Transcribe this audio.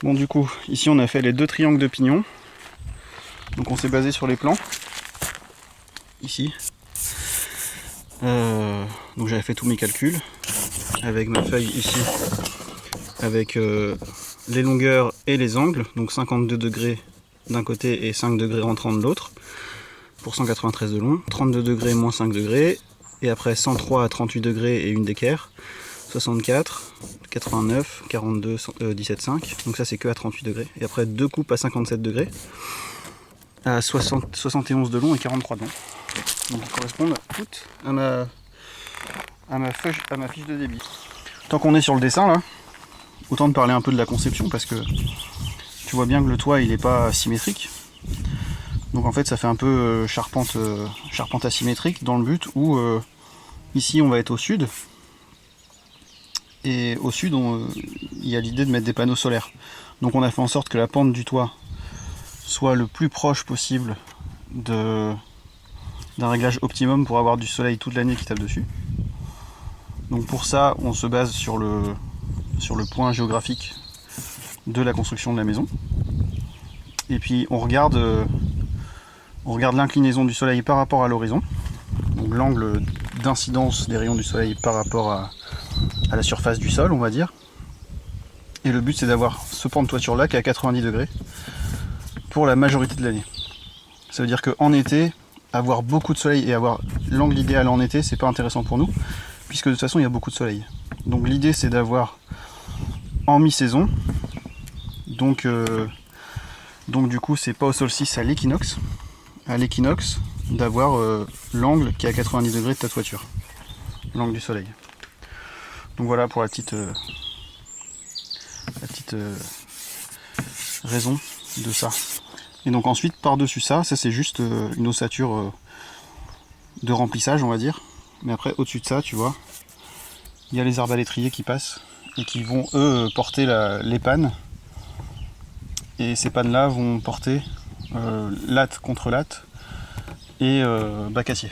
Bon, du coup, ici on a fait les deux triangles de pignon. Donc on s'est basé sur les plans. Ici. Donc j'avais fait tous mes calculs. Avec ma feuille ici. Avec les longueurs et les angles. Donc 52 degrés d'un côté et 5 degrés rentrant de l'autre. Pour 193 de long. 32 degrés moins 5 degrés. Et après 103 à 38 degrés et une d'équerre. 64, 89, 42, 17,5. Donc ça c'est que à 38 degrés. Et après deux coupes à 57 degrés. À 71 de long et 43 de long. Donc ils correspondent toutes à ma fiche de débit. Tant qu'on est sur le dessin là, autant de parler un peu de la conception parce que tu vois bien que le toit il est pas symétrique. Donc en fait ça fait un peu charpente asymétrique dans le but où ici on va être au sud. Et au sud il y a l'idée de mettre des panneaux solaires. Donc on a fait en sorte que la pente du toit soit le plus proche possible d'un réglage optimum pour avoir du soleil toute l'année qui tape dessus. Donc pour ça, on se base sur le point géographique de la construction de la maison. Et puis on regarde l'inclinaison du soleil par rapport à l'horizon. Donc l'angle d'incidence des rayons du soleil par rapport à la surface du sol, on va dire. Et le but c'est d'avoir ce pan de toiture là qui est à 90 degrés pour la majorité de l'année. Ça veut dire qu'en été, avoir beaucoup de soleil et avoir l'angle idéal en été, c'est pas intéressant pour nous, puisque de toute façon il y a beaucoup de soleil. Donc l'idée c'est d'avoir en mi-saison, donc du coup c'est pas au solstice, à l'équinoxe, d'avoir l'angle qui est à 90 degrés de ta toiture, l'angle du soleil. Donc voilà pour la petite raison de ça. Et donc ensuite par-dessus ça c'est juste une ossature de remplissage on va dire. Mais après au-dessus de ça tu vois, il y a les arbalétriers qui passent et qui vont eux porter les pannes. Et ces pannes là vont porter latte contre latte et bac acier.